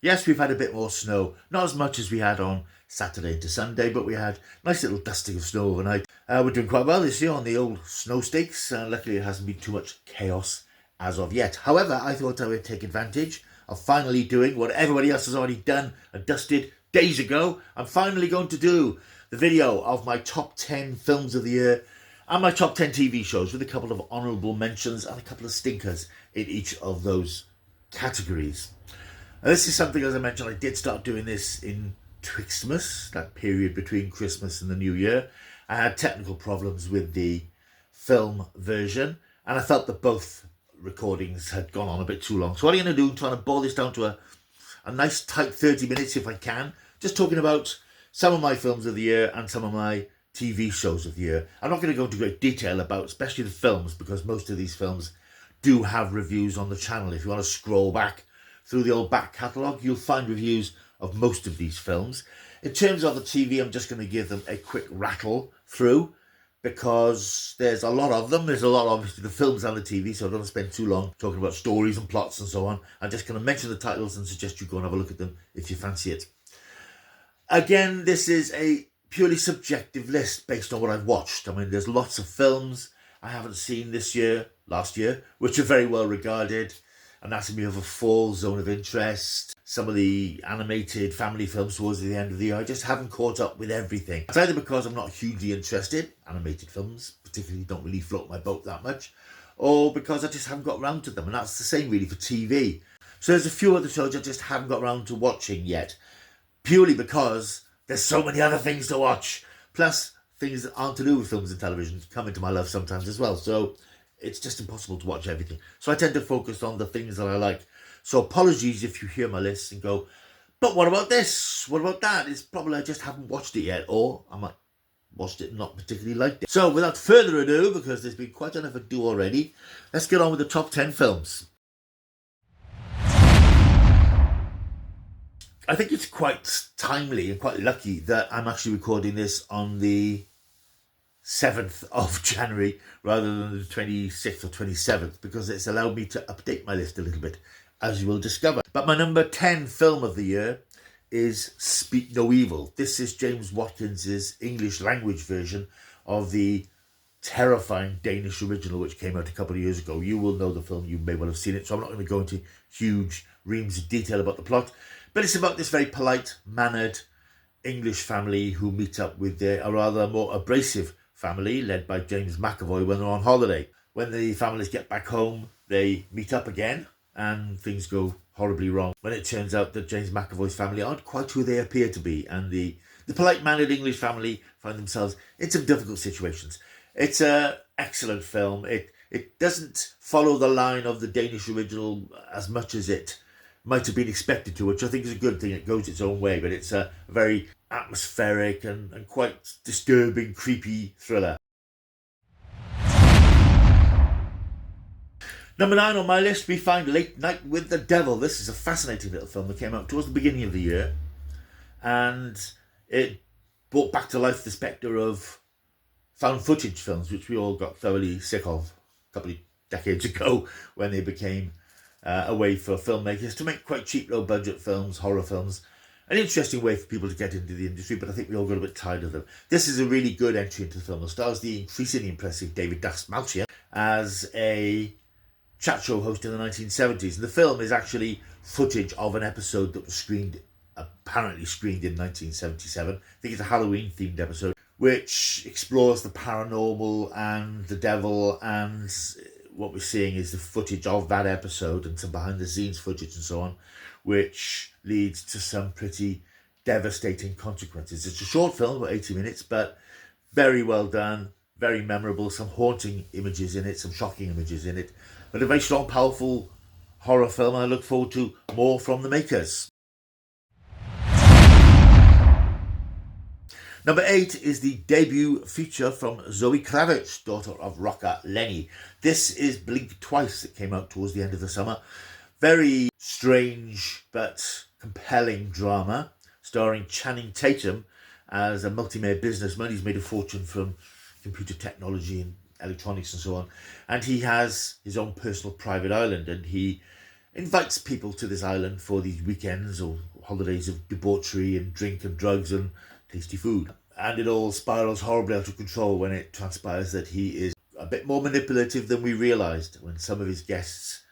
Yes, we've had a bit more snow. Not as much as we had on Saturday into Sunday, but we had a nice little dusting of snow overnight. We're doing quite well this year on the old snow stakes. Luckily, it hasn't been too much chaos as of yet. However, I thought I would take advantage of finally doing what everybody else has already done and dusted days ago. I'm finally going to do the video of my top 10 films of the year and my top 10 TV shows with a couple of honourable mentions and a couple of stinkers in each of those categories. Now, this is something, as I mentioned, I did start doing this in Twixtmas, that period between Christmas and the New Year. I had technical problems with the film version, and I felt that both recordings had gone on a bit too long. So what I'm going to do, I'm trying to boil this down to a nice tight 30 minutes if I can, just talking about some of my films of the year and some of my TV shows of the year. I'm not going to go into great detail about especially the films, because most of these films do have reviews on the channel. If you want to scroll back through the old back catalogue, you'll find reviews of most of these films. In terms of the TV, I'm just going to give them a quick rattle through, because there's a lot of them. There's a lot, obviously, the films and the TV, so I don't want to spend too long talking about stories and plots and so on. I'm just going to mention the titles and suggest you go and have a look at them if you fancy it. Again, this is a purely subjective list based on what I've watched. I mean, there's lots of films I haven't seen this year, last year, which are very well regarded. Anatomy of a Fall, Zone of Interest, some of the animated family films towards the end of the year. I just haven't caught up with everything. It's either because I'm not hugely interested, animated films particularly don't really float my boat that much, or because I just haven't got around to them, and that's the same really for TV. So there's a few other shows I just haven't got around to watching yet, purely because there's so many other things to watch. Plus, things that aren't to do with films and television come into my life sometimes as well. So it's just impossible to watch everything. So I tend to focus on the things that I like. So apologies if you hear my list and go, but what about this? What about that? It's probably I just haven't watched it yet, or I might watched it and not particularly liked it. So without further ado, because there's been quite enough ado already, let's get on with the top 10 films. I think it's quite timely and quite lucky that I'm actually recording this on the 7th of January rather than the 26th or 27th, because it's allowed me to update my list a little bit, as you will discover. But my number 10 film of the year is Speak No Evil. This is James Watkins's English language version of the terrifying Danish original, which came out a couple of years ago. You will know the film, you may well have seen it, so I'm not going to go into huge reams of detail about the plot, but it's about this very polite, mannered English family who meet up with a rather more abrasive family led by James McAvoy when they're on holiday. When the families get back home, they meet up again and things go horribly wrong when it turns out that James McAvoy's family aren't quite who they appear to be, and the polite mannered English family find themselves in some difficult situations. It's an excellent film. It doesn't follow the line of the Danish original as much as it might have been expected to, which I think is a good thing. It goes its own way, but it's a very atmospheric and quite disturbing, creepy thriller. Number 9 on my list, we find Late Night with the Devil. This is a fascinating little film that came out towards the beginning of the year, and it brought back to life the spectre of found footage films, which we all got thoroughly sick of a couple of decades ago when they became a way for filmmakers to make quite cheap, low-budget films, horror films. An interesting way for people to get into the industry, but I think we all got a bit tired of them. This is a really good entry into the film. It stars the increasingly impressive David Dastmalchian as a chat show host in the 1970s. And the film is actually footage of an episode that was apparently screened in 1977. I think it's a Halloween-themed episode, which explores the paranormal and the devil, and what we're seeing is the footage of that episode and some behind-the-scenes footage and so on, which leads to some pretty devastating consequences. It's a short film, about 80 minutes, but very well done, very memorable, some haunting images in it, some shocking images in it, but a very strong, powerful horror film, and I look forward to more from the makers. Number 8 is the debut feature from Zoe Kravitz, daughter of rocker Lenny. This is Blink Twice, that came out towards the end of the summer. Very strange but compelling drama, starring Channing Tatum as a multi-millionaire businessman. He's made a fortune from computer technology and electronics and so on. And he has his own personal private island, and he invites people to this island for these weekends or holidays of debauchery and drink and drugs and tasty food. And it all spirals horribly out of control when it transpires that he is a bit more manipulative than we realised. When some of his guests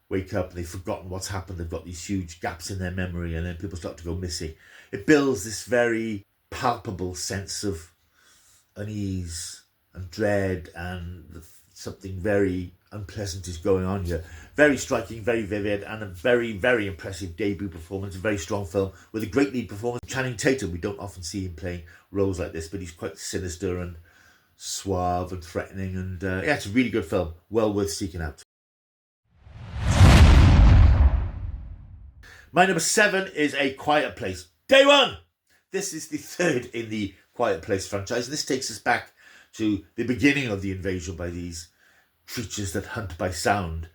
wake up and they've forgotten what's happened, they've got these huge gaps in their memory, and then people start to go missing. It builds this very palpable sense of unease and dread, and something very unpleasant is going on here. Very striking, very vivid, and a very, very impressive debut performance. A very strong film with a great lead performance. Channing Tatum, we don't often see him playing roles like this, but he's quite sinister and suave and threatening, and yeah, it's a really good film, well worth seeking out. My number 7 is A Quiet Place. Day one! This is the third in the Quiet Place franchise, and this takes us back to the beginning of the invasion by these creatures that hunt by sound.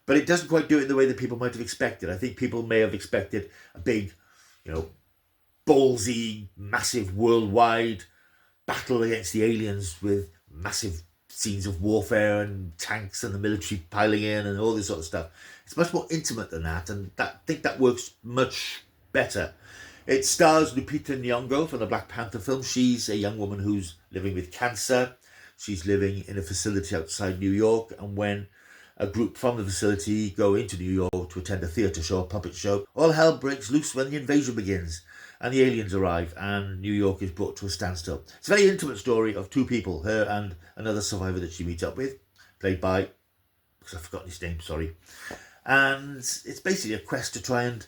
But it doesn't quite do it in the way that people might have expected. I think people may have expected a big, ballsy, massive worldwide battle against the aliens with massive scenes of warfare and tanks and the military piling in and all this sort of stuff. It's much more intimate than that, and I think that works much better. It stars Lupita Nyong'o from the Black Panther film. She's a young woman who's living with cancer. She's living in a facility outside New York, and when a group from the facility go into New York to attend a theatre show, a puppet show, all hell breaks loose when the invasion begins, and the aliens arrive, and New York is brought to a standstill. It's a very intimate story of two people, her and another survivor that she meets up with, played by, because I've forgotten his name, sorry. And it's basically a quest to try and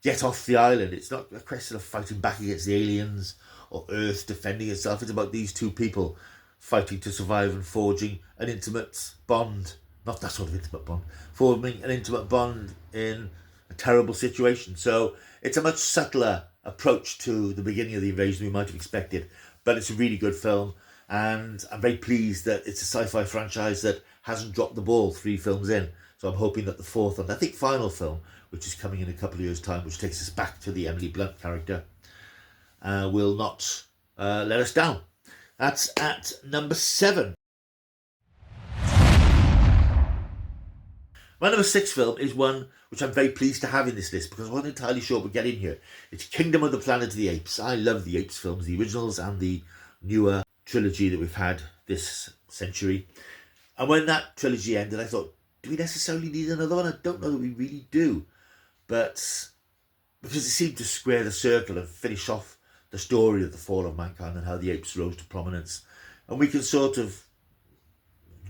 get off the island. It's not a question of fighting back against the aliens or Earth defending itself. It's about these two people fighting to survive and forging an intimate bond. Not that sort of intimate bond. Forming an intimate bond in a terrible situation. So it's a much subtler approach to the beginning of the invasion than we might have expected. But it's a really good film. And I'm very pleased that it's a sci-fi franchise that hasn't dropped the ball 3 films in. So I'm hoping that the 4th and I think final film, which is coming in a couple of years' time, which takes us back to the Emily Blunt character, will not let us down. That's at number 7. My number 6 film is one which I'm very pleased to have in this list because I wasn't entirely sure it would get in here. It's Kingdom of the Planet of the Apes. I love the Apes films, the originals and the newer trilogy that we've had this century. And when that trilogy ended, I thought, do we necessarily need another one? I don't know that we really do. But because it seemed to square the circle and finish off the story of the fall of mankind and how the apes rose to prominence. And we can sort of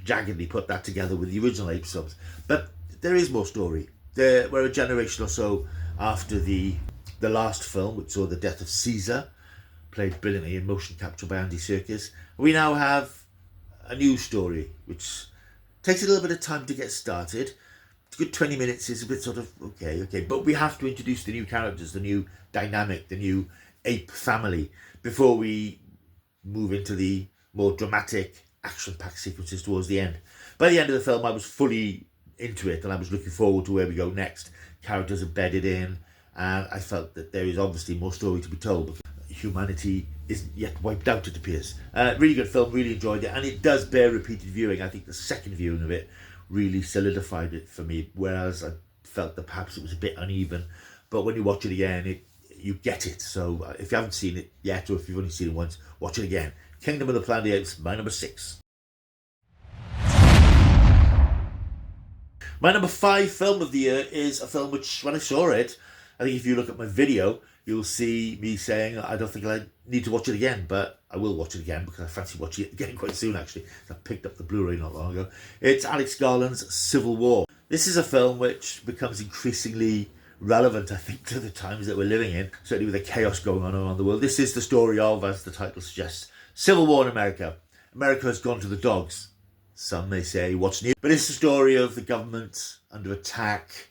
jaggedly put that together with the original Apes films. But there is more story. We're a generation or so after the last film, which saw the death of Caesar, played brilliantly in motion capture by Andy Serkis. We now have a new story, which takes a little bit of time to get started. It's a good 20 minutes, is a bit sort of, okay. But we have to introduce the new characters, the new dynamic, the new ape family, before we move into the more dramatic, action-packed sequences towards the end. By the end of the film, I was fully into it, and I was looking forward to where we go next. Characters are bedded in, and I felt that there is obviously more story to be told, because humanity isn't yet wiped out, it appears. Really good film, really enjoyed it, and it does bear repeated viewing. I think the second viewing of it really solidified it for me, whereas I felt that perhaps it was a bit uneven. But when you watch it again, you get it. So if you haven't seen it yet, or if you've only seen it once, watch it again. Kingdom of the Planet of the Apes, my number 6. My number 5 film of the year is a film which, when I saw it, I think if you look at my video, you'll see me saying I don't think I need to watch it again, but I will watch it again because I fancy watching it again quite soon, actually. I picked up the Blu-ray not long ago. It's Alex Garland's Civil War. This is a film which becomes increasingly relevant, I think, to the times that we're living in, certainly with the chaos going on around the world. This is the story of, as the title suggests, Civil War in America. America has gone to the dogs. Some may say, what's new? But it's the story of the government under attack.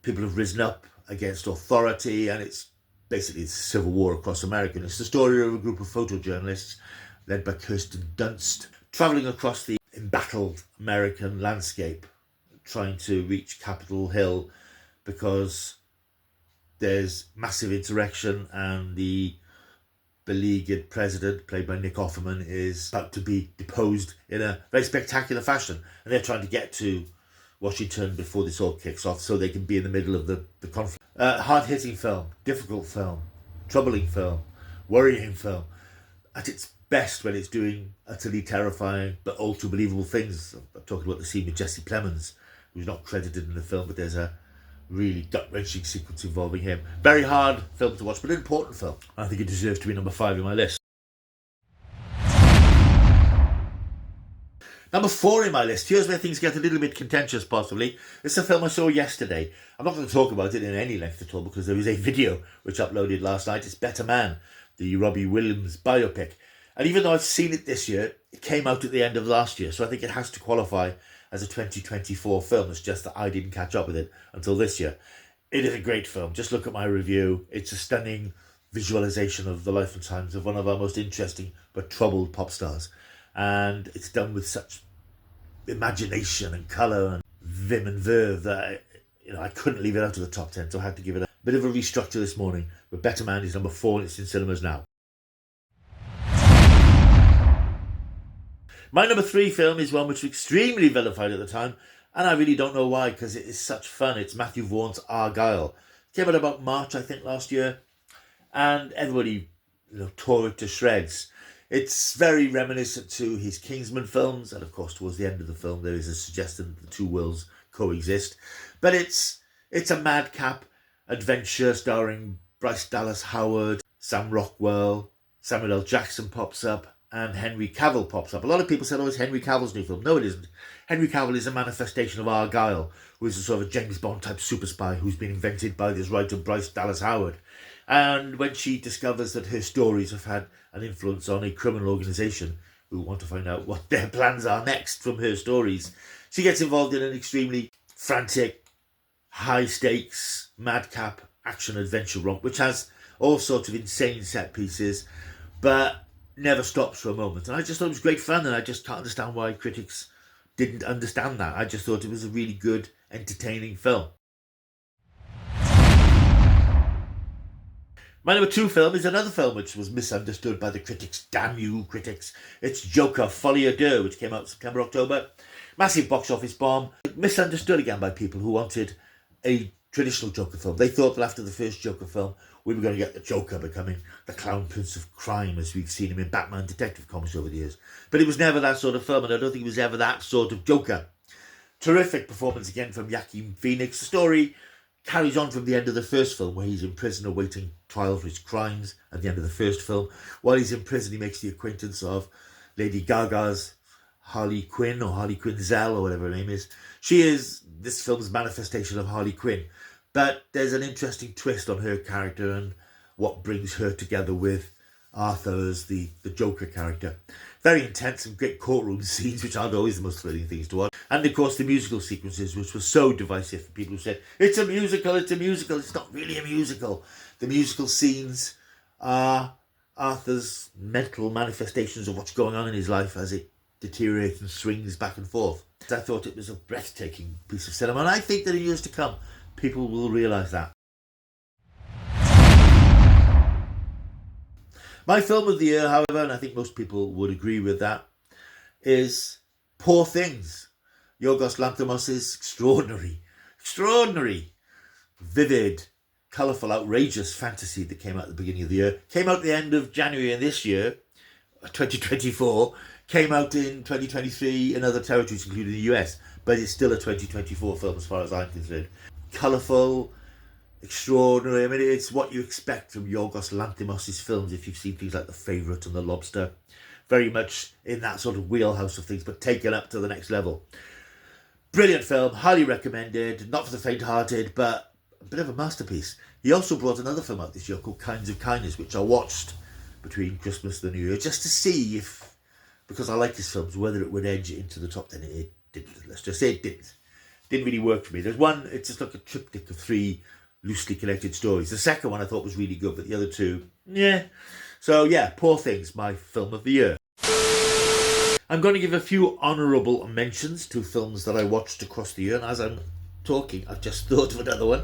People have risen up against authority, and it's basically a civil war across America. And it's the story of a group of photojournalists led by Kirsten Dunst travelling across the embattled American landscape, trying to reach Capitol Hill because there's massive insurrection and the beleaguered president, played by Nick Offerman, is about to be deposed in a very spectacular fashion. And they're trying to get to Washington before this all kicks off, so they can be in the middle of the conflict. Hard-hitting film, difficult film, troubling film, worrying film. At its best when it's doing utterly terrifying but ultra believable things. I'm talking about the scene with Jesse Plemons, who's not credited in the film, but there's a really gut-wrenching sequence involving him. Very hard film to watch, but an important film. I think it deserves to be number 5 in my list. Number 4 in my list. Here's where things get a little bit contentious, possibly. It's a film I saw yesterday. I'm not going to talk about it in any length at all because there is a video which uploaded last night. It's Better Man, the Robbie Williams biopic. And even though I've seen it this year, it came out at the end of last year, so I think it has to qualify as a 2024 film. It's just that I didn't catch up with it until this year. It is a great film. Just look at my review. It's a stunning visualization of the life and times of one of our most interesting but troubled pop stars. And it's done with such imagination and colour and vim and verve that I couldn't leave it out of the top 10, so I had to give it a bit of a restructure this morning. But Better Man is number 4 and it's in cinemas now. My number 3 film is one which was extremely vilified at the time, and I really don't know why, because it is such fun. It's Matthew Vaughan's Argyle. It came out about March, I think, last year, and everybody tore it to shreds. It's very reminiscent to his Kingsman films, and of course towards the end of the film there is a suggestion that the two worlds coexist. But it's a madcap adventure starring Bryce Dallas Howard, Sam Rockwell, Samuel L. Jackson pops up, and Henry Cavill pops up. A lot of people said, it's Henry Cavill's new film. No, it isn't. Henry Cavill is a manifestation of Argyle, who is a sort of a James Bond type super spy who's been invented by this writer Bryce Dallas Howard. And when she discovers that her stories have had an influence on a criminal organisation who want to find out what their plans are next from her stories, she gets involved in an extremely frantic, high-stakes, madcap action-adventure romp, which has all sorts of insane set pieces, but never stops for a moment. And I just thought it was great fun, and I just can't understand why critics didn't understand that. I just thought it was a really good, entertaining film. My number 2 film is another film which was misunderstood by the critics. Damn you, critics. It's Joker, Folie à Deux, which came out September, October. Massive box office bomb. Misunderstood again by people who wanted a traditional Joker film. They thought that after the first Joker film, we were going to get the Joker becoming the clown prince of crime as we've seen him in Batman detective comics over the years. But it was never that sort of film, and I don't think it was ever that sort of Joker. Terrific performance again from Joaquin Phoenix. The story carries on from the end of the first film, where he's in prison awaiting trial for his crimes at the end of the first film. While he's in prison, he makes the acquaintance of Lady Gaga's Harley Quinn, or Harley Quinzel, or whatever her name is. She is this film's manifestation of Harley Quinn. But there's an interesting twist on her character and what brings her together with Arthur as the Joker character. Very intense and great courtroom scenes, which aren't always the most thrilling things to watch. And of course the musical sequences, which were so divisive for people who said, it's a musical. It's not really a musical. The musical scenes are Arthur's mental manifestations of what's going on in his life as it deteriorates and swings back and forth. I thought it was a breathtaking piece of cinema, and I think that in years to come, people will realise that. My film of the year, however, and I think most people would agree with that, is Poor Things. Yorgos Lanthimos' extraordinary, vivid, colourful, outrageous fantasy that came out at the beginning of the year. Came out at the end of January, and this year, 2024, came out in 2023 in other territories, including the US. But it's still a 2024 film as far as I'm concerned. Colourful, extraordinary. I mean, it's what you expect from Yorgos Lanthimos' films if you've seen things like The Favourite and The Lobster. Very much in that sort of wheelhouse of things, but taken up to the next level. Brilliant film, highly recommended, not for the faint-hearted, but a bit of a masterpiece. He also brought another film out this year called Kinds of Kindness, which I watched between Christmas and the New Year, just to see if, because I like his films, whether it would edge into the top 10. It didn't. Let's just say it didn't. Didn't really work for me. There's one, it's just like a triptych of 3 loosely connected stories. The second one I thought was really good, but the other 2, yeah. So yeah, Poor Things, my film of the year. I'm going to give a few honourable mentions to films that I watched across the year, and as I'm talking, I've just thought of another one.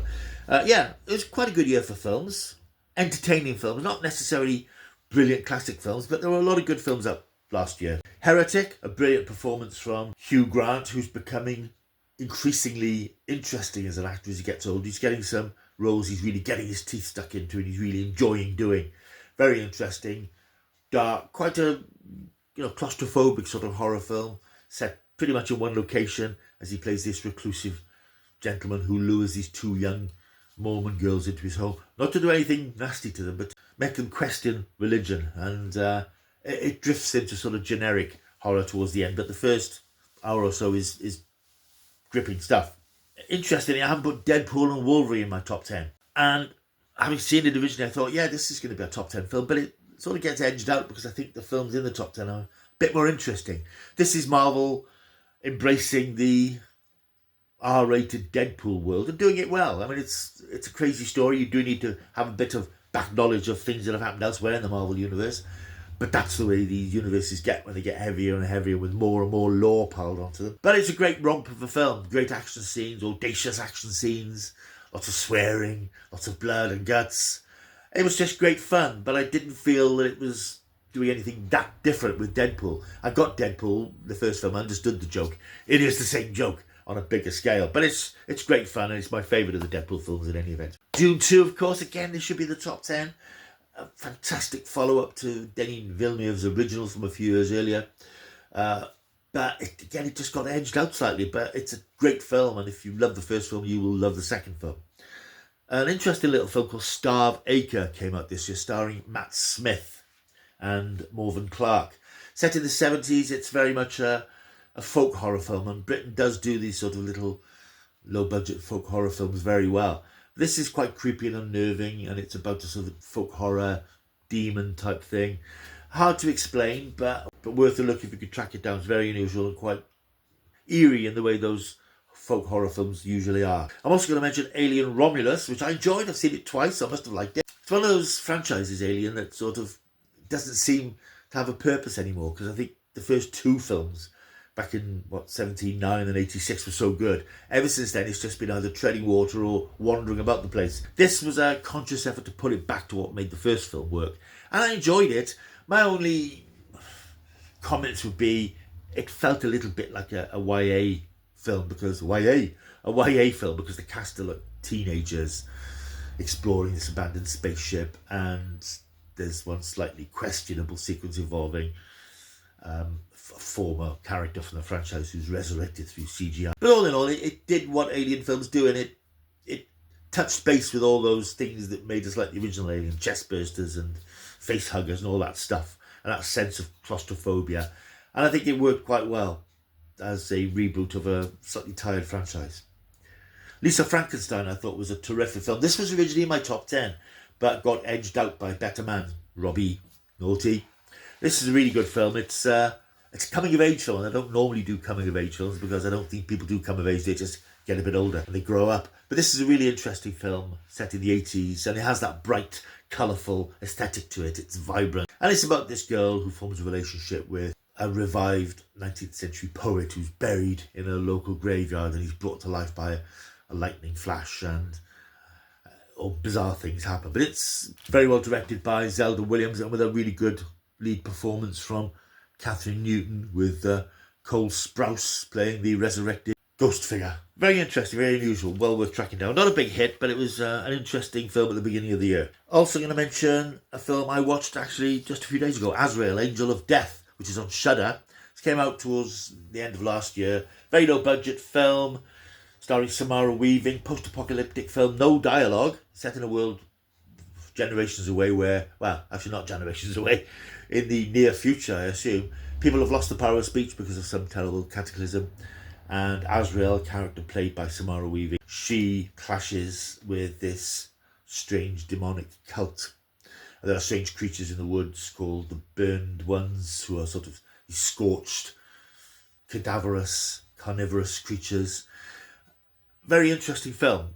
It was quite a good year for films. Entertaining films, not necessarily brilliant classic films, but there were a lot of good films up last year. Heretic, a brilliant performance from Hugh Grant, who's becoming increasingly interesting as an actor as he gets older. He's getting some roles he's really getting his teeth stuck into and he's really enjoying doing. Very interesting, dark, quite a claustrophobic sort of horror film set pretty much in one location as he plays this reclusive gentleman who lures these two young Mormon girls into his home, not to do anything nasty to them, but to make them question religion. And it drifts into sort of generic horror towards the end, but the first hour or so is gripping stuff. Interestingly, I haven't put Deadpool and Wolverine in my top 10. And having seen it originally, I thought, yeah, this is going to be a top 10 film, but it sort of gets edged out because I think the films in the top 10 are a bit more interesting. This is Marvel embracing the R-rated Deadpool world and doing it well. I mean, it's a crazy story. You do need to have a bit of back knowledge of things that have happened elsewhere in the Marvel universe. But that's the way these universes get when they get heavier and heavier with more and more lore piled onto them. But it's a great romp of a film. Great action scenes, audacious action scenes, lots of swearing, lots of blood and guts. It was just great fun, but I didn't feel that it was doing anything that different with Deadpool. I got Deadpool, the first film, I understood the joke. It is the same joke on a bigger scale, but it's great fun and it's my favourite of the Deadpool films in any event. Dune 2, of course, again, this should be the top 10. A fantastic follow-up to Denis Villeneuve's original from a few years earlier. But it just got edged out slightly, but it's a great film, and if you love the first film, you will love the second film. An interesting little film called Starve Acre came out this year, starring Matt Smith and Morven Clark. Set in the 70s, it's very much a folk horror film, and Britain does do these sort of little low-budget folk horror films very well. This is quite creepy and unnerving, and it's about a sort of folk horror demon type thing. Hard to explain, but worth a look if you could track it down. It's very unusual and quite eerie in the way those folk horror films usually are. I'm also going to mention Alien Romulus, which I enjoyed. I've seen it twice. I must have liked it. It's one of those franchises, Alien, that sort of doesn't seem to have a purpose anymore, because I think the first two films back in, 79 and 86 were so good. Ever since then, it's just been either treading water or wandering about the place. This was a conscious effort to put it back to what made the first film work. And I enjoyed it. My only comments would be, it felt a little bit like a YA film, because the cast are like teenagers exploring this abandoned spaceship, and there's one slightly questionable sequence involving a former character from the franchise who's resurrected through CGI. But all in all, it did what Alien films do, and it touched base with all those things that made us like the original Alien, chest bursters and face huggers and all that stuff, and that sense of claustrophobia. And I think it worked quite well as a reboot of a slightly tired franchise. Lisa Frankenstein, I thought, was a terrific film. This was originally in my top 10, but got edged out by Better Man, Robbie Naughty. This is a really good film. It's a coming-of-age film, and I don't normally do coming-of-age films because I don't think people do come of age. They just get a bit older and they grow up. But this is a really interesting film set in the 80s, and it has that bright, colourful aesthetic to it. It's vibrant. And it's about this girl who forms a relationship with a revived 19th century poet who's buried in a local graveyard, and he's brought to life by a lightning flash, and all bizarre things happen. But it's very well directed by Zelda Williams, and with a really good lead performance from Catherine Newton, with Cole Sprouse playing the resurrected ghost figure. Very interesting, very unusual, well worth tracking down. Not a big hit, but it was an interesting film at the beginning of the year. Also going to mention a film I watched actually just a few days ago, Azrael, Angel of Death, which is on Shudder. It came out towards the end of last year. Very low budget film, starring Samara Weaving, post-apocalyptic film, no dialogue, set in a world generations away where, well, actually not generations away, in the near future, I assume, people have lost the power of speech because of some terrible cataclysm. And Azrael, character played by Samara Weaving, she clashes with this strange demonic cult. And there are strange creatures in the woods called the Burned Ones, who are sort of these scorched, cadaverous, carnivorous creatures. Very interesting film,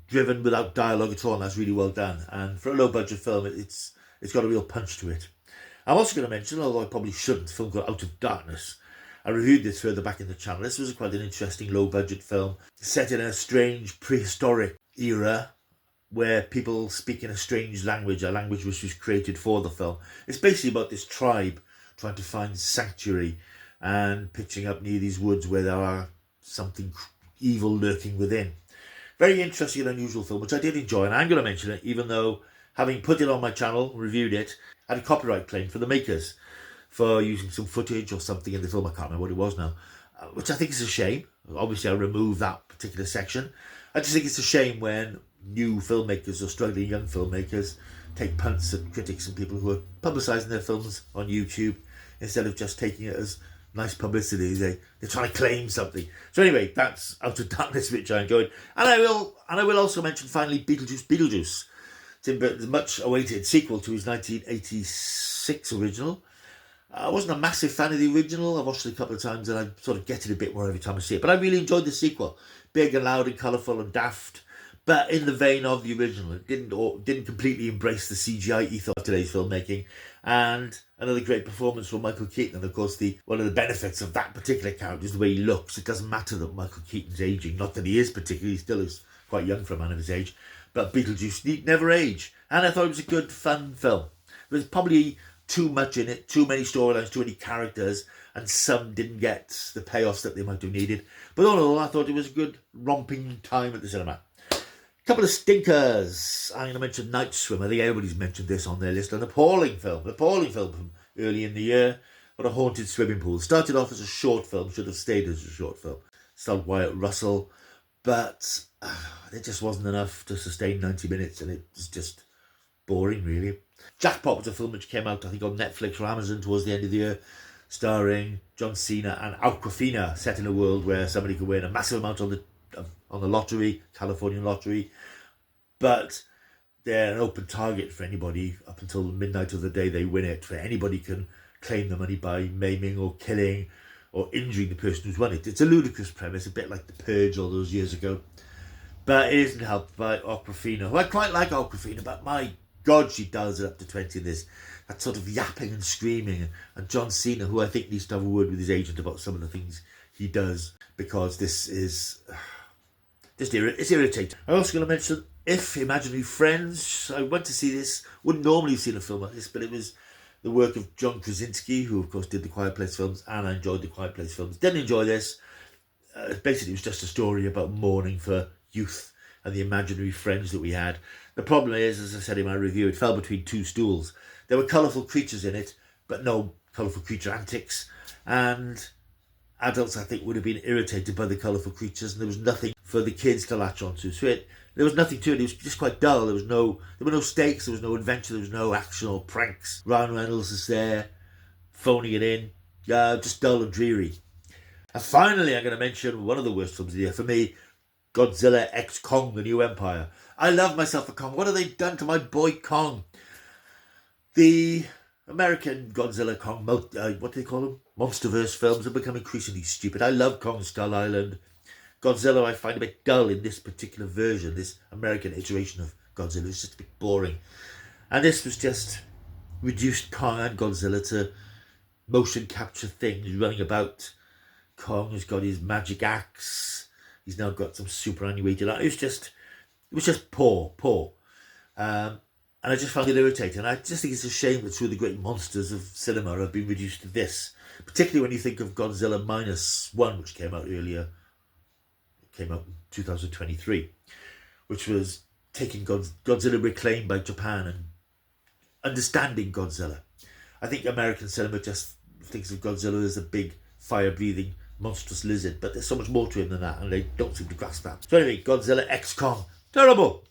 driven without dialogue at all, and that's really well done. And for a low-budget film, it's got a real punch to it. I'm also going to mention, although I probably shouldn't, a film called Out of Darkness. I reviewed this further back in the channel. This was quite an interesting low-budget film, set in a strange prehistoric era where people speak in a strange language, a language which was created for the film. It's basically about this tribe trying to find sanctuary and pitching up near these woods where there are something evil lurking within. Very interesting and unusual film, which I did enjoy, and I'm going to mention it, even though, having put it on my channel, reviewed it, I had a copyright claim for the makers for using some footage or something in the film. I can't remember what it was now, which I think is a shame. Obviously, I removed that particular section. I just think it's a shame when new filmmakers or struggling young filmmakers take punts at critics and people who are publicising their films on YouTube instead of just taking it as nice publicity. They're trying to claim something. So anyway, that's Out of Darkness, which I enjoyed. And I will also mention finally Beetlejuice. Tim Burton's much awaited sequel to his 1986 original. I wasn't a massive fan of the original. I've watched it a couple of times and I sort of get it a bit more every time I see it. But I really enjoyed the sequel. Big and loud and colourful and daft, but in the vein of the original. It didn't completely embrace the CGI ethos of today's filmmaking. And another great performance from Michael Keaton. And of course, one of the benefits of that particular character is the way he looks. It doesn't matter that Michael Keaton's aging. Not that he is particularly. He still is quite young for a man of his age. But Beetlejuice need never age. And I thought it was a good, fun film. There's probably too much in it, too many storylines, too many characters, and some didn't get the payoffs that they might have needed. But all in all, I thought it was a good, romping time at the cinema. Couple of stinkers. I'm going to mention Night Swim. I think everybody's mentioned this on their list. An appalling film from early in the year. What a haunted swimming pool. Started off as a short film, should have stayed as a short film. Starred Wyatt Russell, but it just wasn't enough to sustain 90 minutes, and it was just boring, really. Jackpot was a film which came out, I think, on Netflix or Amazon towards the end of the year, starring John Cena and Awkwafina, set in a world where somebody could win a massive amount on the lottery, Californian lottery, but they're an open target for anybody up until midnight of the day they win it. For anybody can claim the money by maiming or killing or injuring the person who's won it. It's a ludicrous premise, a bit like The Purge all those years ago, but it isn't helped by Awkwafina, who I quite like Awkwafina, but my God, she dials it up to 20 in this. That sort of yapping and screaming. And John Cena, who I think needs to have a word with his agent about some of the things he does, because this is just it's irritating. I'm also going to mention If, Imaginary Friends. I went to see this. Wouldn't normally have seen a film like this, but it was the work of John Krasinski, who of course did the Quiet Place films, and I enjoyed the Quiet Place films. Didn't enjoy this. Basically, it was just a story about mourning for youth and the imaginary friends that we had. The problem is, as I said in my review, it fell between two stools. There were colourful creatures in it, but no colourful creature antics. And adults, I think, would have been irritated by the colourful creatures, and there was nothing for the kids to latch onto. So there was nothing to it. It was just quite dull. There were no stakes. There was no adventure. There was no action or pranks. Ryan Reynolds is there, phoning it in. Just dull and dreary. And finally, I'm going to mention one of the worst films of the year for me, Godzilla X Kong, The New Empire. I love myself a Kong. What have they done to my boy Kong? The American Godzilla Kong, what do they call them? Monsterverse films have become increasingly stupid. I love Kong Skull Island. Godzilla I find a bit dull in this particular version, this American iteration of Godzilla. It's just a bit boring. And this was just reduced Kong and Godzilla to motion capture things running about. Kong has got his magic axe. He's now got some superannuated art. It was just poor. And I just found it irritating. I just think it's a shame that two of the great monsters of cinema have been reduced to this. Particularly when you think of Godzilla -1, which came out earlier. It came out in 2023. Which was taking Godzilla Reclaimed by Japan and understanding Godzilla. I think American cinema just thinks of Godzilla as a big, fire-breathing, monstrous lizard, but there's so much more to him than that, and they don't seem to grasp that. So anyway, Godzilla X Kong. Terrible!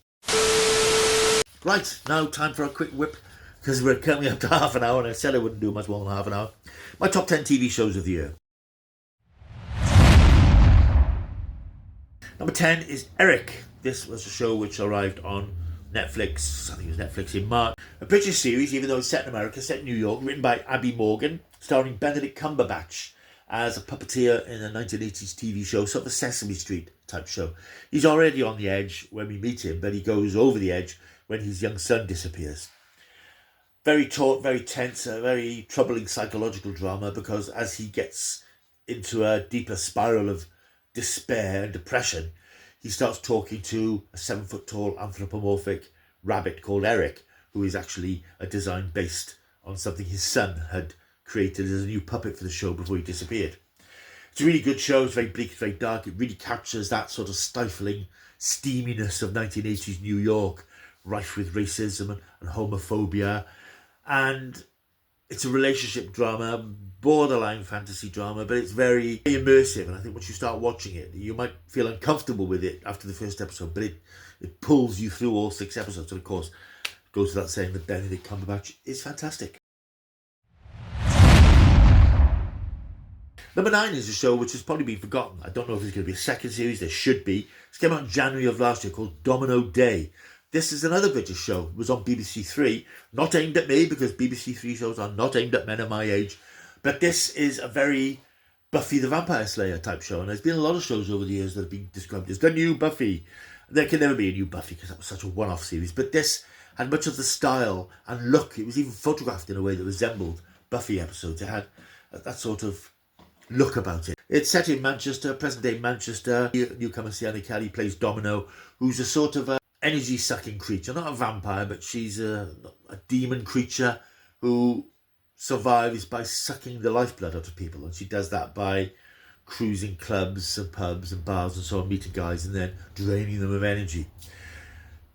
Right, now time for a quick whip, because we're coming up to half an hour, and I said I wouldn't do much more than half an hour. My top 10 TV shows of the year. Number 10 is Eric. This was a show which arrived on Netflix, I think it was Netflix in March. A British series, even though it's set in America, set in New York, written by Abby Morgan, starring Benedict Cumberbatch as a puppeteer in a 1980s TV show, sort of a Sesame Street type show. He's already on the edge when we meet him, but he goes over the edge when his young son disappears. Very taut, very tense, a very troubling psychological drama, because as he gets into a deeper spiral of despair and depression, he starts talking to a 7-foot-tall anthropomorphic rabbit called Eric, who is actually a design based on something his son had created as a new puppet for the show before he disappeared. It's a really good show. It's very bleak, it's very dark. It really captures that sort of stifling steaminess of 1980s New York, rife with racism and homophobia. And it's a relationship drama, borderline fantasy drama, but it's very immersive. And I think once you start watching it, you might feel uncomfortable with it after the first episode, but it pulls you through all 6 episodes. And of course, it goes without saying that Benedict Cumberbatch is fantastic. Number 9 is a show which has probably been forgotten. I don't know if there's going to be a second series. There should be. It came out in January of last year, called Domino Day. This is another British show. It was on BBC Three. Not aimed at me, because BBC Three shows are not aimed at men of my age. But this is a very Buffy the Vampire Slayer type show. And there's been a lot of shows over the years that have been described as the new Buffy. There can never be a new Buffy, because that was such a one-off series. But this had much of the style and look. It was even photographed in a way that resembled Buffy episodes. It had that sort of look about it. It's set in Manchester, present-day Manchester. Newcomer Sienna Kelly plays Domino, who's a sort of energy-sucking creature. Not a vampire, but she's a demon creature who survives by sucking the lifeblood out of people. And she does that by cruising clubs and pubs and bars and so on, meeting guys and then draining them of energy.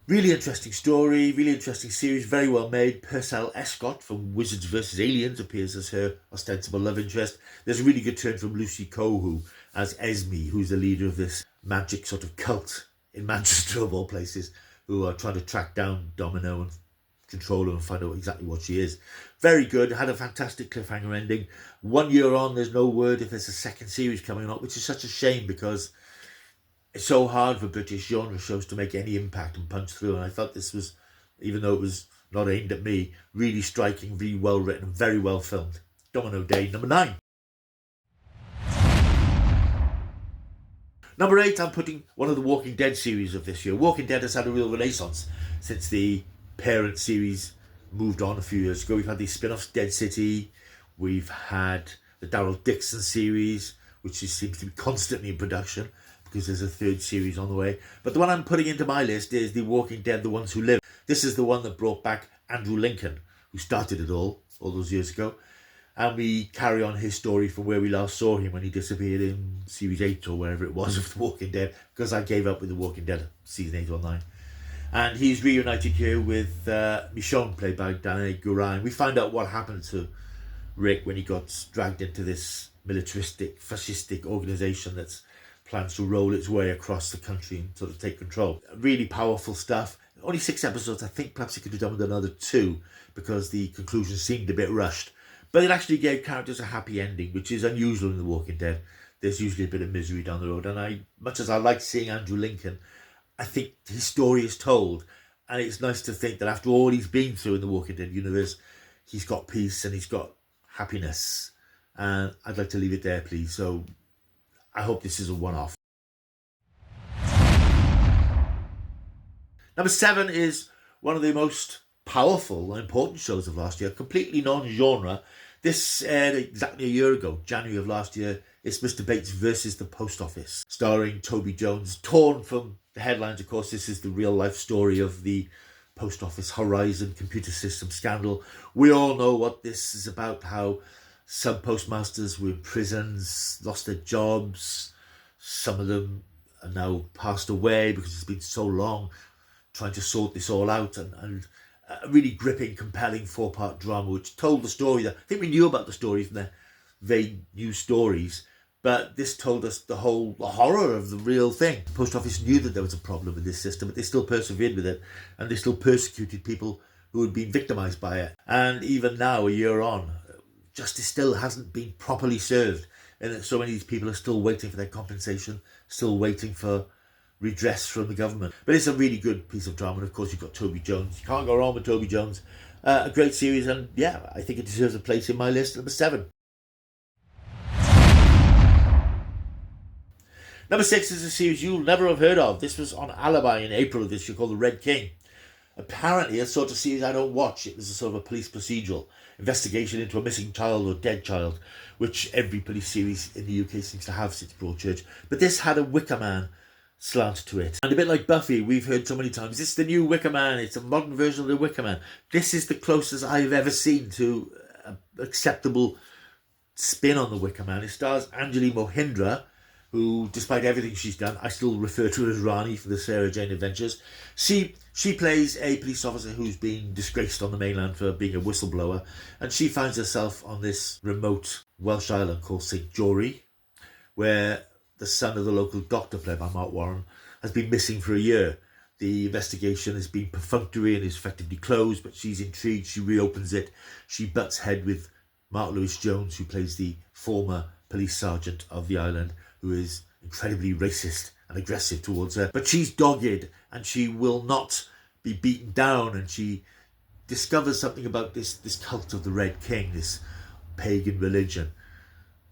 Really interesting story, really interesting series, very well made. Purcell Escott from Wizards vs. Aliens appears as her ostensible love interest. There's a really good turn from Lucy Cohu as Esme, who's the leader of this magic sort of cult in Manchester, of all places, who are trying to track down Domino and control her and find out exactly what she is. Very good, had a fantastic cliffhanger ending. 1 year on, there's no word if there's a second series coming up, which is such a shame, because it's so hard for British genre shows to make any impact and punch through. And I thought this was, even though it was not aimed at me, really striking, really well written, and very well filmed. Domino Day, number 9. Number 8, I'm putting one of the Walking Dead series of this year. Walking Dead has had a real renaissance since the parent series moved on a few years ago. We've had these spin-offs, Dead City. We've had the Daryl Dixon series, which seems to be constantly in production, because there's a third series on the way. But the one I'm putting into my list is The Walking Dead, The Ones Who Live. This is the one that brought back Andrew Lincoln, who started it all those years ago. And we carry on his story from where we last saw him when he disappeared in series 8 or wherever it was of The Walking Dead, because I gave up with The Walking Dead season 8 or 9. And he's reunited here with Michonne, played by Danae Gurain. We find out what happened to Rick when he got dragged into this militaristic, fascistic organisation that's plans to roll its way across the country and sort of take control. Really powerful stuff. Only 6 episodes. I think perhaps it could have done with another 2, because the conclusion seemed a bit rushed. But it actually gave characters a happy ending, which is unusual in The Walking Dead. There's usually a bit of misery down the road. And much as I like seeing Andrew Lincoln, I think his story is told. And it's nice to think that after all he's been through in The Walking Dead universe, he's got peace and he's got happiness. And I'd like to leave it there, please. So I hope this is a one-off. Number 7 is one of the most powerful and important shows of last year, completely non-genre. This aired exactly a year ago, January of last year. It's Mr. Bates versus the Post Office, starring Toby Jones. Torn from the headlines, of course, this is the real-life story of the Post Office Horizon computer system scandal. We all know what this is about, how some postmasters were in prisons, lost their jobs. Some of them are now passed away because it's been so long trying to sort this all out. And a really gripping, compelling 4-part drama which told the story that I think we knew about the story from the vague news stories, but this told us the horror of the real thing. The Post Office knew that there was a problem with this system, but they still persevered with it, and they still persecuted people who had been victimised by it. And even now, a year on, justice still hasn't been properly served, and so many of these people are still waiting for their compensation, still waiting for redress from the government. But it's a really good piece of drama, and of course you've got Toby Jones. You can't go wrong with Toby Jones. A great series, and yeah, I think it deserves a place in my list. Number 7. Number 6 is a series you'll never have heard of. This was on Alibi in April of this year, called The Red King. Apparently a sort of series I don't watch. It was a sort of a police procedural investigation into a missing child or dead child, which every police series in the UK seems to have since Broadchurch. But this had a Wicker Man slant to it. And a bit like Buffy, we've heard so many times, it's the new Wicker Man, it's a modern version of the Wicker Man. This is the closest I've ever seen to acceptable spin on the Wicker Man. It stars Anjali Mohindra, who, despite everything she's done, I still refer to her as Rani for the Sarah Jane Adventures. She plays a police officer who's been disgraced on the mainland for being a whistleblower, and she finds herself on this remote Welsh island called St. Jory, where the son of the local doctor, played by Mark Warren, has been missing for a year. The investigation has been perfunctory and is effectively closed, but she's intrigued. She reopens it. She butts head with Mark Lewis-Jones, who plays the former police sergeant of the island, who is incredibly racist and aggressive towards her. But she's dogged and she will not be beaten down, and she discovers something about this cult of the Red King, this pagan religion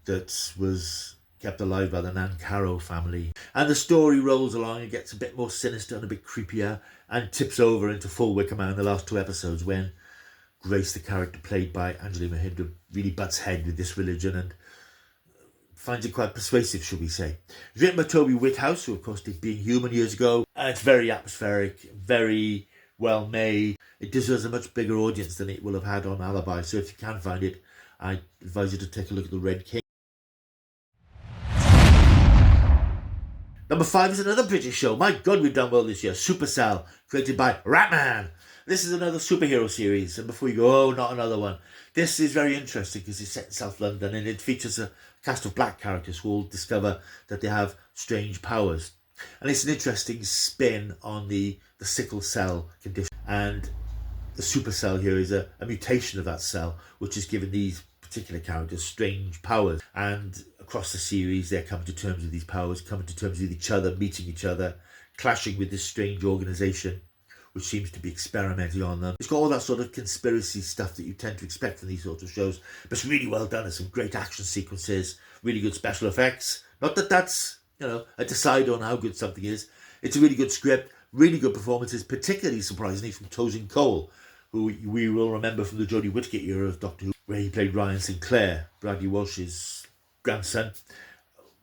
that was kept alive by the Nancaro family. And the story rolls along and gets a bit more sinister and a bit creepier, and tips over into full Wicker Man in the last 2 episodes, when Grace, the character played by Anjali Mohindra, really butts head with this religion and finds it quite persuasive, shall we say. It's written by Toby Whithouse, who of course did Being Human years ago, and it's very atmospheric, very well made. It deserves a much bigger audience than it will have had on Alibi, so if you can find it, I advise you to take a look at The Red King. Number 5 is another British show. My God, we've done well this year. Supercell, created by Ratman. This is another superhero series, and before you go, oh, not another one. This is very interesting because it's set in South London, and it features a cast of black characters who all discover that they have strange powers. And it's an interesting spin on the sickle cell condition. And the supercell here is a mutation of that cell, which has given these particular characters strange powers. And across the series, they're coming to terms with these powers, coming to terms with each other, meeting each other, clashing with this strange organisation which seems to be experimenting on them. It's got all that sort of conspiracy stuff that you tend to expect from these sorts of shows, but it's really well done. There's some great action sequences, really good special effects. Not that that's, a decide on how good something is. It's a really good script, really good performances, particularly surprisingly from Tosin Cole, who we will remember from the Jodie Whittaker era of Doctor Who, where he played Ryan Sinclair, Bradley Walsh's grandson.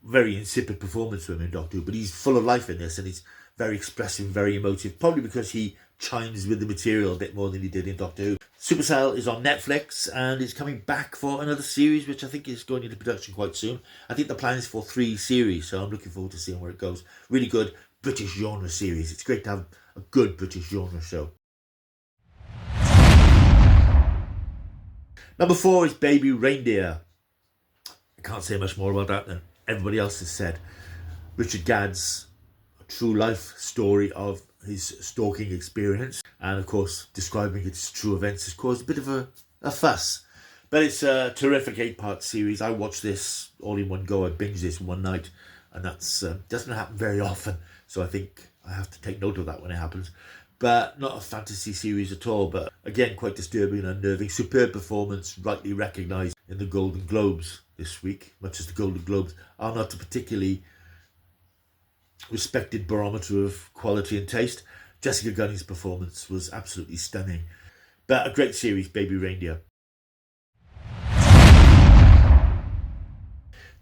Very insipid performance from him in Doctor Who, but he's full of life in this, and he's very expressive, very emotive, probably because he chimes with the material a bit more than he did in Doctor Who. Supercell is on Netflix and is coming back for another series, which I think is going into production quite soon. I think the plan is for 3 series, so I'm looking forward to seeing where it goes. Really good British genre series. It's great to have a good British genre show. Number 4 is Baby Reindeer. I can't say much more about that than everybody else has said. Richard Gadd's true life story of his stalking experience, and of course describing its true events, has caused a bit of a fuss, but it's a terrific 8-part series. I watched this all in one go. I binged this one night, and that's doesn't happen very often, so I think I have to take note of that when it happens. But not a fantasy series at all, but again quite disturbing and unnerving. Superb performance, rightly recognised in the Golden Globes this week, much as the Golden Globes are not a particularly respected barometer of quality and taste. Jessica Gunning's performance was absolutely stunning. But a great series, Baby Reindeer.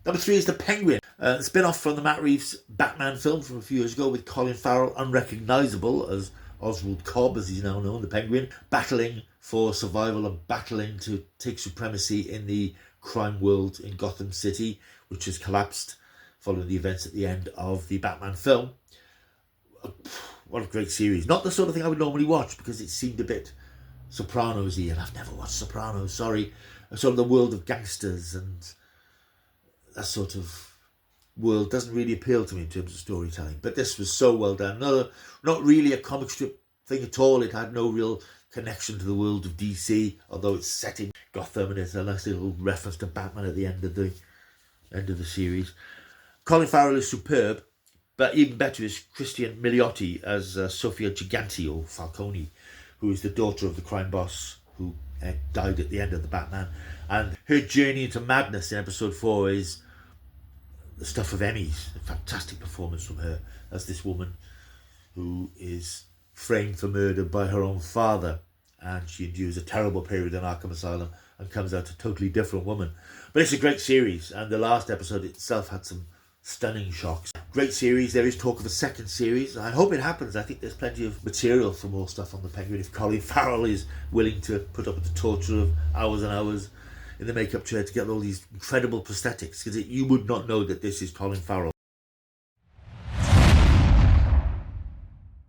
Number 3 is The Penguin, a spin-off from the Matt Reeves Batman film from a few years ago, with Colin Farrell, unrecognisable as Oswald Cobb, as he's now known, the Penguin, battling for survival and battling to take supremacy in the crime world in Gotham City, which has collapsed following the events at the end of the Batman film. What a great series. Not the sort of thing I would normally watch because it seemed a bit Sopranos-y, and I've never watched Sopranos, sorry. Sort of the world of gangsters and that sort of world doesn't really appeal to me in terms of storytelling. But this was so well done. Not really a comic strip thing at all. It had no real connection to the world of DC, although it's set in Gotham and it's a nice little reference to Batman at the end of the series. Colin Farrell is superb, but even better is Christian Milioti as Sofia Giganti, or Falcone, who is the daughter of the crime boss who died at the end of the Batman. And her journey into madness in episode 4 is the stuff of Emmys. A fantastic performance from her as this woman who is framed for murder by her own father, and she endures a terrible period in Arkham Asylum and comes out a totally different woman. But it's a great series, and the last episode itself had some stunning shocks. Great series. There is talk of a second series. I hope it happens. I think there's plenty of material for more stuff on the Penguin if Colin Farrell is willing to put up with the torture of hours and hours in the makeup chair to get all these incredible prosthetics, because you would not know that this is Colin Farrell.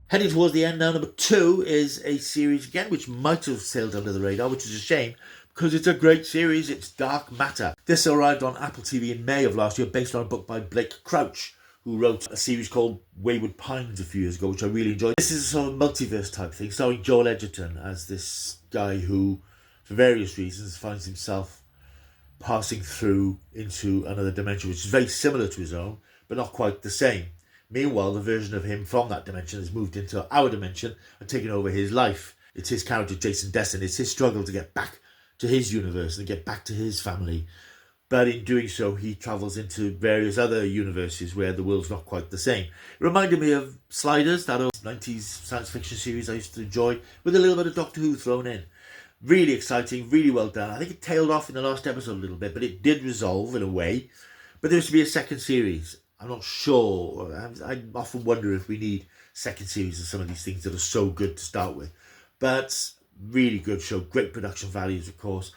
Heading towards the end now, number 2 is a series again which might have sailed under the radar, which is a shame because it's a great series. It's Dark Matter. This arrived on Apple TV in May of last year, based on a book by Blake Crouch, who wrote a series called Wayward Pines a few years ago, which I really enjoyed. This is a sort of multiverse type thing, starring Joel Edgerton as this guy who, for various reasons, finds himself passing through into another dimension, which is very similar to his own, but not quite the same. Meanwhile, the version of him from that dimension has moved into our dimension and taken over his life. It's his character, Jason Destin. It's his struggle to get back to his universe and get back to his family. But in doing so, he travels into various other universes where the world's not quite the same. It reminded me of Sliders, that old 90s science fiction series I used to enjoy, with a little bit of Doctor Who thrown in. Really exciting, really well done. I think it tailed off in the last episode a little bit, but it did resolve in a way. But there was to be a second series. I'm not sure. I often wonder if we need second series of some of these things that are so good to start with. But really good show. Great production values, of course.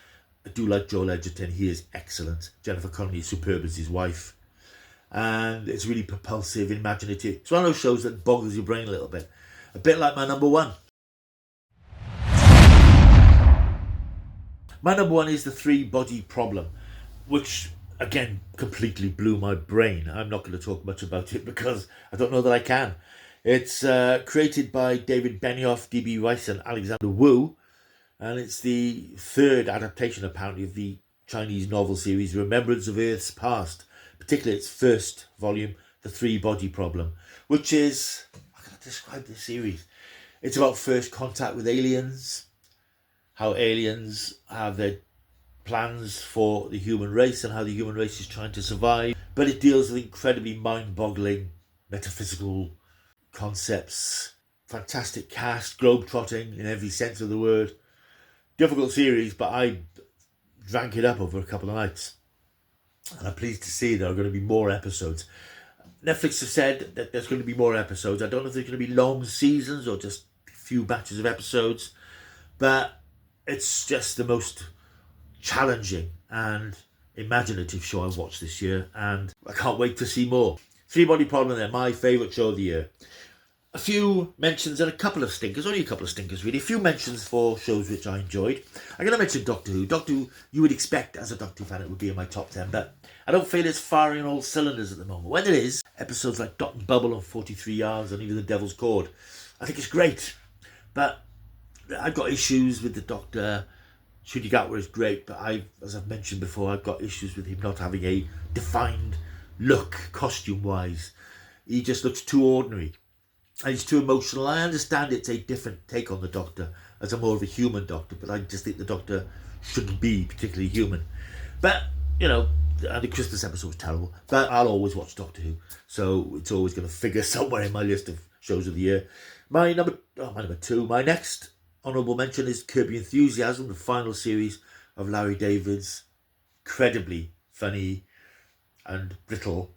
I do like Joel Edgerton. He is excellent. Jennifer Connelly is superb as his wife. And it's really propulsive, imaginative. It's one of those shows that boggles your brain a little bit. A bit like my number 1. My number 1 is The Three-Body Problem, which again completely blew my brain. I'm not going to talk much about it because I don't know that I can. It's created by David Benioff, D.B. Weiss and Alexander Wu, and it's the 3rd adaptation apparently of the Chinese novel series Remembrance of Earth's Past, particularly its 1st volume, The Three-Body Problem, which is, how can I describe this series? It's about first contact with aliens, how aliens have their plans for the human race and how the human race is trying to survive. But it deals with incredibly mind-boggling metaphysical concepts. Fantastic cast, globe-trotting in every sense of the word. Difficult series, but I drank it up over a couple of nights. And I'm pleased to see there are going to be more episodes. Netflix have said that there's going to be more episodes. I don't know if there's going to be long seasons or just a few batches of episodes. But it's just the most challenging and imaginative show I've watched this year, and I can't wait to see more. Three-Body Problem, they're my favourite show of the year. A few mentions and a couple of stinkers, only a couple of stinkers really. A few mentions for shows which I enjoyed. I'm going to mention Doctor Who. Doctor Who, you would expect as a Doctor Who fan it would be in my top 10, but I don't feel it's firing all cylinders at the moment. When it is, episodes like Dot and Bubble and 43 Yards and even The Devil's Cord, I think it's great. But I've got issues with the Doctor. Ncuti Gatwa is great, but as I've mentioned before, I've got issues with him not having a defined look, costume-wise. He just looks too ordinary. And he's too emotional. I understand it's a different take on the Doctor, as a more of a human Doctor, but I just think the Doctor shouldn't be particularly human. But, you know, and the Christmas episode was terrible, but I'll always watch Doctor Who, so it's always going to figure somewhere in my list of shows of the year. My number 2, my next honourable mention is Kirby Enthusiasm, the final series of Larry David's incredibly funny and brittle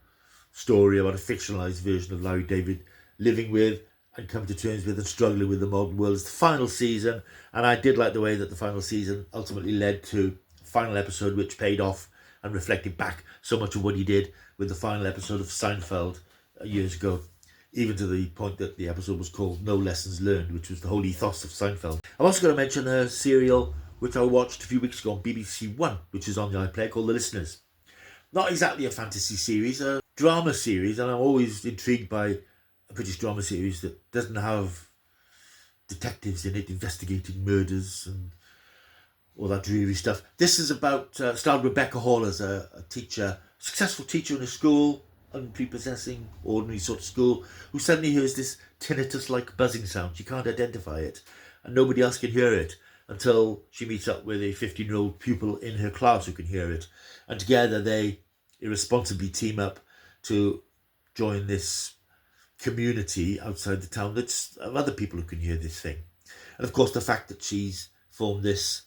story about a fictionalised version of Larry David living with and coming to terms with and struggling with the modern world. It's the final season, and I did like the way that the final season ultimately led to a final episode which paid off and reflected back so much of what he did with the final episode of Seinfeld years ago, even to the point that the episode was called No Lessons Learned, which was the whole ethos of Seinfeld. I'm also going to mention a serial which I watched a few weeks ago on BBC One, which is on the iPlayer, called The Listeners. Not exactly a fantasy series, a drama series, and I'm always intrigued by a British drama series that doesn't have detectives in it investigating murders and all that dreary stuff. This is about, starred Rebecca Hall as a teacher, successful teacher in a school, unprepossessing, ordinary sort of school, who suddenly hears this tinnitus-like buzzing sound. She can't identify it, and nobody else can hear it until she meets up with a 15-year-old pupil in her class who can hear it. And together they irresponsibly team up to join this community outside the town that's of other people who can hear this thing. And of course the fact that she's formed this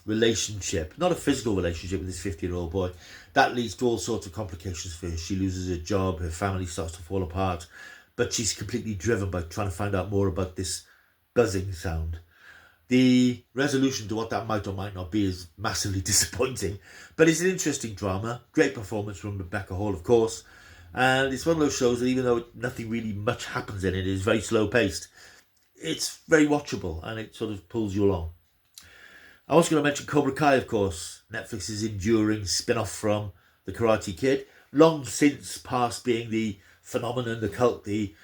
relationship, not a physical relationship with this 15-year-old boy, that leads to all sorts of complications for her. She loses her job, her family starts to fall apart, but she's completely driven by trying to find out more about this buzzing sound. The resolution to what that might or might not be is massively disappointing, but it's an interesting drama. Great performance from Rebecca Hall, of course, and it's one of those shows that even though nothing really much happens in it, it's very slow paced. It's very watchable and it sort of pulls you along. I was going to mention Cobra Kai, of course, Netflix's enduring spin-off from The Karate Kid, long since past being the phenomenon, the cult, the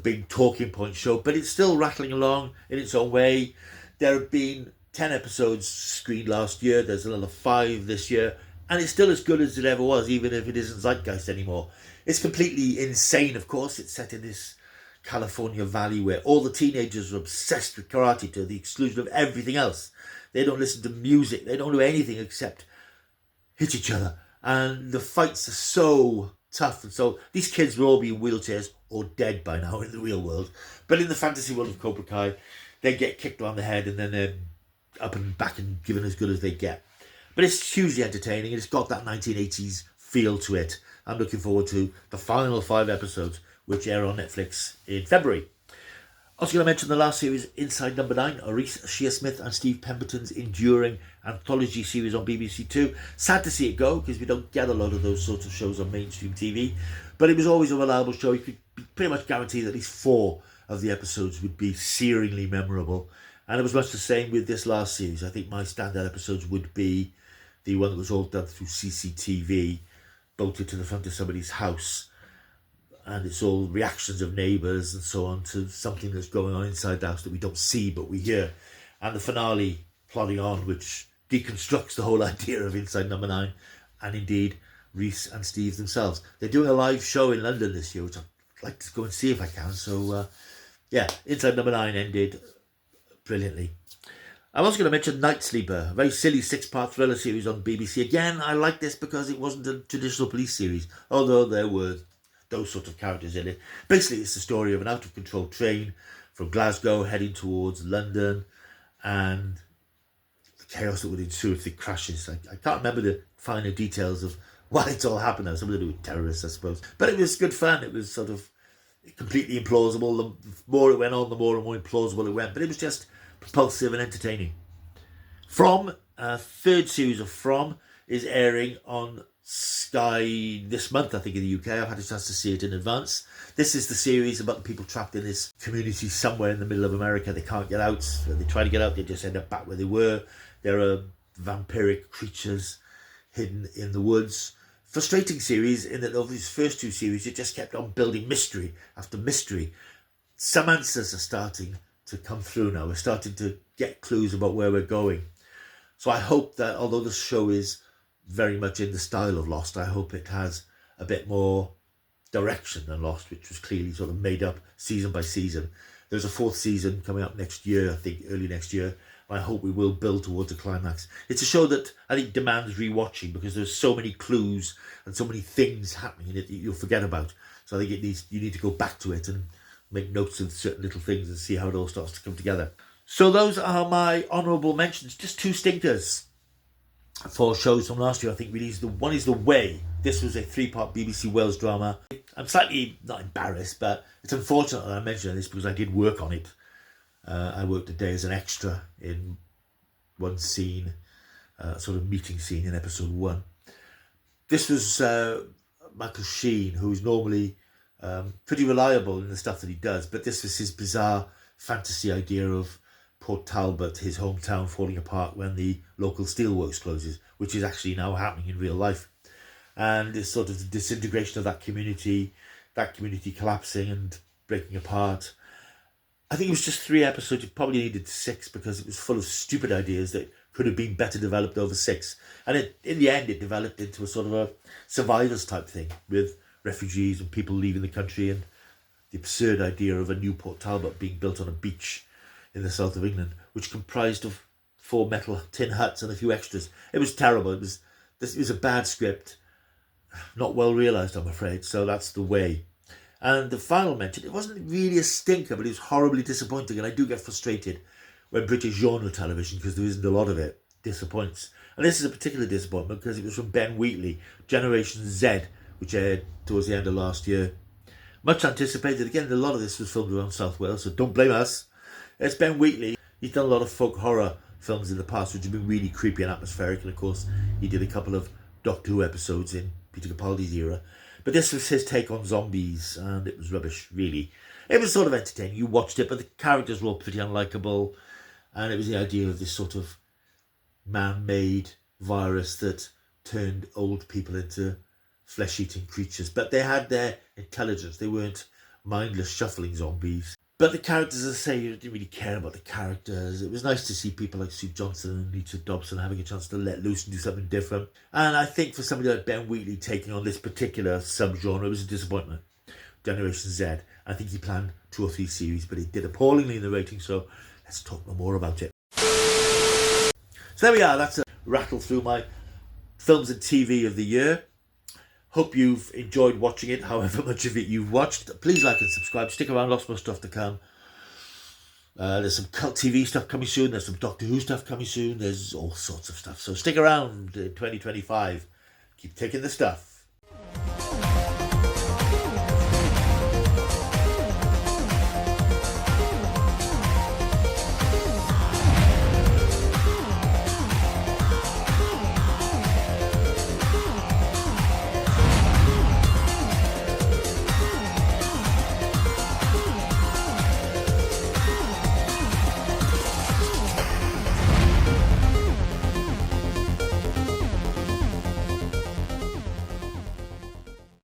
big talking point show, but it's still rattling along in its own way. There have been 10 episodes screened last year, there's another 5 this year, and it's still as good as it ever was, even if it isn't zeitgeist anymore. It's completely insane, of course. It's set in this California valley where all the teenagers are obsessed with karate to the exclusion of everything else. They don't listen to music, they don't do anything except hit each other. And the fights are so tough, and so these kids will all be in wheelchairs or dead by now in the real world. But in the fantasy world of Cobra Kai, they get kicked around the head and then they're up and back and given as good as they get. But it's hugely entertaining and it's got that 1980s feel to it. I'm looking forward to the final 5 episodes, which air on Netflix in February. I was going to mention the last series, Inside Number 9, Reese Shearsmith and Steve Pemberton's enduring anthology series on BBC Two. Sad to see it go, because we don't get a lot of those sorts of shows on mainstream TV. But it was always a reliable show. You could pretty much guarantee that at least 4 of the episodes would be searingly memorable. And it was much the same with this last series. I think my standout episodes would be the one that was all done through CCTV, bolted to the front of somebody's house. And it's all reactions of neighbours and so on to something that's going on inside the house that we don't see but we hear. And the finale, Plodding On, which deconstructs the whole idea of Inside Number 9, and indeed Reese and Steve themselves. They're doing a live show in London this year, which I'd like to go and see if I can. So, Inside Number 9 ended brilliantly. I was going to mention Night Sleeper, a very silly 6-part thriller series on BBC. Again, I like this because it wasn't a traditional police series, although there were those sort of characters in it. Basically, it's the story of an out-of-control train from Glasgow heading towards London and the chaos that would ensue if it crashes. I can't remember the finer details of why it's all happened now. Something to do with terrorists, I suppose. But it was good fun. It was sort of completely implausible. The more it went on, the more and more implausible it went. But it was just propulsive and entertaining. From, third series of From is airing on Sky this month, I think, in the UK. I've had a chance to see it in advance. This is the series about the people trapped in this community somewhere in the middle of America. They can't get out. They try to get out, they just end up back where they were. There are vampiric creatures hidden in the woods. Frustrating series in that over these first 2 series, it just kept on building mystery after mystery. Some answers are starting to come through now. We're starting to get clues about where we're going. So I hope that, although the show is very much in the style of Lost, I hope it has a bit more direction than Lost, which was clearly sort of made up season by season. There's a 4th season coming up next year, I think early next year. I hope we will build towards a climax. It's a show that I think demands rewatching because there's so many clues and so many things happening in it that you'll forget about. So I think you need to go back to it and make notes of certain little things and see how it all starts to come together. So those are my honourable mentions. Just 2 stinkers for shows from last year. I think released. One is The Way. This was a 3-part BBC Wales drama. I'm slightly not embarrassed, but it's unfortunate that I mentioned this because I did work on it. I worked a day as an extra in one scene, sort of meeting scene in episode 1. This was Michael Sheen, who's normally pretty reliable in the stuff that he does, but this was his bizarre fantasy idea of Port Talbot, his hometown, falling apart when the local steelworks closes, which is actually now happening in real life. And it's sort of the disintegration of that community collapsing and breaking apart. I think it was just 3 episodes. It probably needed 6 because it was full of stupid ideas that could have been better developed over 6. And in the end, it developed into a sort of a survivors type thing with refugees and people leaving the country and the absurd idea of a new Port Talbot being built on a beach in the south of England, which comprised of 4 metal tin huts and a few extras. It was terrible. It was a bad script, not well realised, I'm afraid. So that's The Way. And the final mention, it wasn't really a stinker, but it was horribly disappointing. And I do get frustrated when British genre television, because there isn't a lot of it, disappoints. And this is a particular disappointment because it was from Ben Wheatley, Generation Z, which aired towards the end of last year. Much anticipated. Again, a lot of this was filmed around South Wales, so don't blame us. It's Ben Wheatley. He's done a lot of folk horror films in the past, which have been really creepy and atmospheric. And of course, he did a couple of Doctor Who episodes in Peter Capaldi's era. But this was his take on zombies, and it was rubbish, really. It was sort of entertaining. You watched it, but the characters were all pretty unlikable. And it was the idea of this sort of man-made virus that turned old people into flesh-eating creatures. But they had their intelligence. They weren't mindless, shuffling zombies. But the characters, as I say, you didn't really care about the characters. It was nice to see people like Sue Johnson and Lisa Dobson having a chance to let loose and do something different. And I think for somebody like Ben Wheatley taking on this particular subgenre, it was a disappointment. Generation Z. I think he planned 2 or 3 series, but he did appallingly in the ratings, so let's talk no more about it. So there we are. That's a rattle through my films and TV of the year. Hope you've enjoyed watching it, however much of it you've watched. Please like and subscribe. Stick around, lots more stuff to come. There's some cult TV stuff coming soon. There's some Doctor Who stuff coming soon. There's all sorts of stuff. So stick around in 2025. Keep taking the stuff.